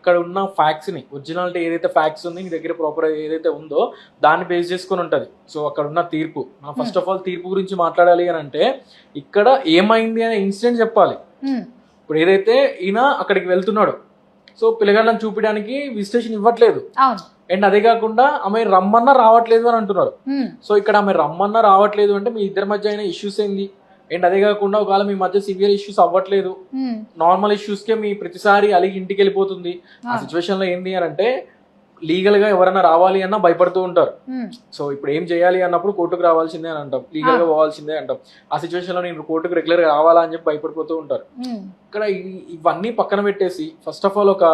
అక్కడ ఉన్న ఫ్యాక్ట్స్ ని ఒరిజినాలిటీ ఏదైతే ఫ్యాక్ట్స్ ఉంది నీ దగ్గర ప్రాపర్ ఏదైతే ఉందో దాన్ని బేస్ చేసుకొని ఉంటది. సో అక్కడ ఉన్న తీర్పు ఫస్ట్ ఆఫ్ ఆల్ తీర్పు గురించి మాట్లాడాలి అని అంటే ఇక్కడ ఏమైంది అనే ఇన్సిడెంట్ చెప్పాలి. ఇప్పుడు ఏదైతే ఈయన అక్కడికి వెళ్తున్నాడు, సో పిల్లగాళ్ళని చూపించడానికి విజిటేషన్ ఇవ్వట్లేదు. అండ్ అదే కాకుండా ఆమె రమ్మన్నా రావట్లేదు అని అంటున్నారు. సో ఇక్కడ ఆమె రమ్మన్నా రావట్లేదు అంటే మీ ఇద్దరి మధ్య అయిన ఇష్యూస్ ఏంది? అండ్ అదే కాకుండా ఒకవేళ మీ మధ్య సివియర్ ఇష్యూస్ అవ్వట్లేదు, నార్మల్ ఇష్యూస్ కే మీ ప్రతిసారి అలిగి ఇంటికి వెళ్ళిపోతుంది. ఆ సిచ్యువేషన్ లో ఏంది అని అంటే లీగల్ గా ఎవరైనా రావాలి అన్నా భయపడుతూ ఉంటారు. సో ఇప్పుడు ఏం చేయాలి అన్నప్పుడు కోర్టుకు రావాల్సిందే అని అంటాం, లీగల్ గా పోవాల్సిందే అంటాం. ఆ సిచ్యువేషన్ లో నేను కోర్టుకు రెగ్యులర్ గా రావాలా అని చెప్పి భయపడిపోతూ ఉంటారు. ఇక్కడ ఇవన్నీ పక్కన పెట్టేసి ఫస్ట్ ఆఫ్ ఆల్ ఒక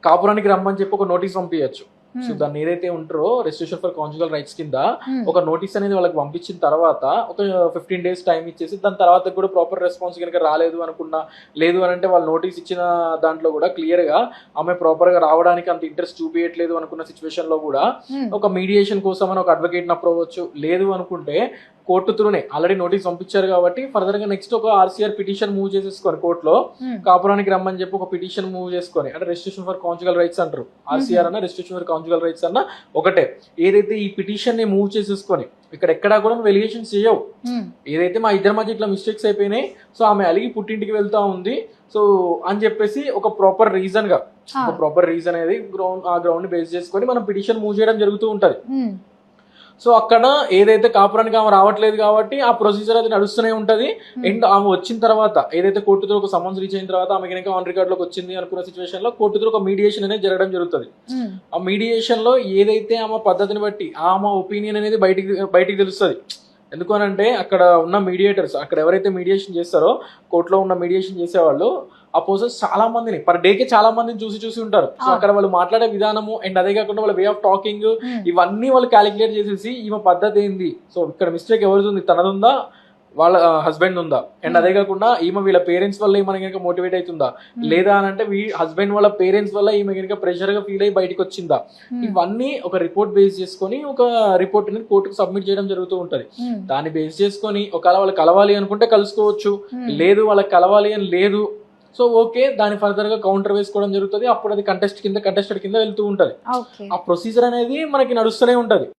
కాపురానికి రమ్మని చెప్పి ఒక నోటీస్ పంపించచ్చు. సో దాన్ని ఏదైతే ఉంటారో రెస్ట్రిక్షన్ ఫర్ కాన్జుగల్ రైట్స్ కింద ఒక నోటీస్ అనేది వాళ్ళకి పంపించిన తర్వాత ఒక 15 days టైం ఇచ్చేసి దాని తర్వాత కూడా ప్రాపర్ రెస్పాన్స్ కనుక రాలేదు అనుకున్నా, లేదు అని అంటే వాళ్ళు నోటీస్ ఇచ్చిన దాంట్లో కూడా క్లియర్ గా ఆమె ప్రాపర్ గా రావడానికి అంత ఇంట్రెస్ట్ చూపించట్లేదు అనుకున్న సిచ్యువేషన్ లో కూడా ఒక మీడియేషన్ కోసం అని ఒక అడ్వకేట్ అప్రోవచ్చు. లేదు అనుకుంటే కోర్టు త్రూనే ఆల్రెడీ నోటీస్ పంపించారు కాబట్టి ఫర్దర్ గా నెక్స్ట్ ఒక ఆర్సీఆర్ పిటిషన్ మూవ్ చేసేసుకొని కోర్టులో కాపురానికి రమ్మని చెప్పి ఒక పిటిషన్ మూవ్ చేసుకొని, అంటే రెస్ట్రిక్షన్ ఫర్ కాన్జుగల్ రైట్స్ అంటారు. ఆర్సీఆర్ అన్న రెస్ట్రిక్షన్ ఫర్ కాన్జుగల్ రైట్స్ అన్న ఒకటే. ఏదైతే ఈ పిటిషన్ ని మూవ్ చేసేసుకొని ఇక్కడ ఎక్కడా కూడా నువ్వు ఎలిగేషన్స్ చేయవు. ఏదైతే మా ఇద్దరి మధ్య ఇట్లా మిస్టేక్స్ అయిపోయినాయి, సో ఆమె అలిగి పుట్టింటికి వెళ్తా ఉంది సో అని చెప్పేసి ఒక ప్రాపర్ రీజన్ గా ఒక ప్రాపర్ రీజన్ అనేది ఆ గ్రౌండ్ ని బేస్ చేసుకొని మనం పిటిషన్ మూవ్ చేయడం జరుగుతూ ఉంటది. సో అక్కడ ఏదైతే కాపురానికి ఆమె రావట్లేదు కాబట్టి ఆ ప్రొసీజర్ అది నడుస్తూనే ఉంటది. అండ్ ఆమె వచ్చిన తర్వాత ఏదైతే కోర్టుతో ఒక సమన్స్ రీచ్ అయిన తర్వాత ఆమె కనుక ఆన్ రికార్డ్ లోకి వచ్చింది అనుకున్న సిచ్యువేషన్ లో కోర్టుతో ఒక మీడియేషన్ అనేది జరగడం జరుగుతుంది. ఆ మీడియేషన్ లో ఏదైతే ఆమె పద్ధతిని బట్టి ఆమె ఒపీనియన్ అనేది బయటికి తెలుస్తుంది. ఎందుకు అనంటే అక్కడ ఉన్న మీడియేటర్స్, అక్కడ ఎవరైతే మీడియేషన్ చేస్తారో కోర్టులో ఉన్న మీడియేషన్ చేసేవాళ్ళు ఆ పర్సన్స్ చాలా మందిని పర్ డేకి చాలా మందిని చూసి ఉంటారు. సో అక్కడ వాళ్ళు మాట్లాడే విధానము అండ్ అదే కాకుండా వాళ్ళ వే ఆఫ్ టాకింగ్ ఇవన్నీ వాళ్ళు క్యాలిక్యులేట్ చేసేసి ఈమె పద్ధతి ఏంది, సో ఇక్కడ మిస్టేక్ ఎవరిది ఉంది, తనదుందా వాళ్ళ హస్బెండ్ ఉందా, అండ్ అదే కాకుండా ఈమె వీళ్ళ పేరెంట్స్ వల్ల ఈమె కనుక మోటివేట్ అవుతుందా, లేదా అని అంటే హస్బెండ్ వాళ్ళ పేరెంట్స్ వల్ల ఈమె కనుక ప్రెషర్ గా ఫీల్ అయ్యి బయటకు వచ్చిందా, ఇవన్నీ ఒక రిపోర్ట్ బేస్ చేసుకొని ఒక రిపోర్ట్ అనేది కోర్టుకు సబ్మిట్ చేయడం జరుగుతూ ఉంటది. దాన్ని బేస్ చేసుకొని ఒకవేళ వాళ్ళు కలవాలి అనుకుంటే కలుసుకోవచ్చు, లేదు వాళ్ళకి కలవాలి అని లేదు సో ఓకే దాని ఫర్దర్ గా కౌంటర్ వేసుకోవడం జరుగుతుంది. అప్పుడు అది కంటెస్టెడ్ కింద వెళ్తూ ఉంటది. ఆ ప్రొసీజర్ అనేది మనకి నడుస్తూనే ఉంటది.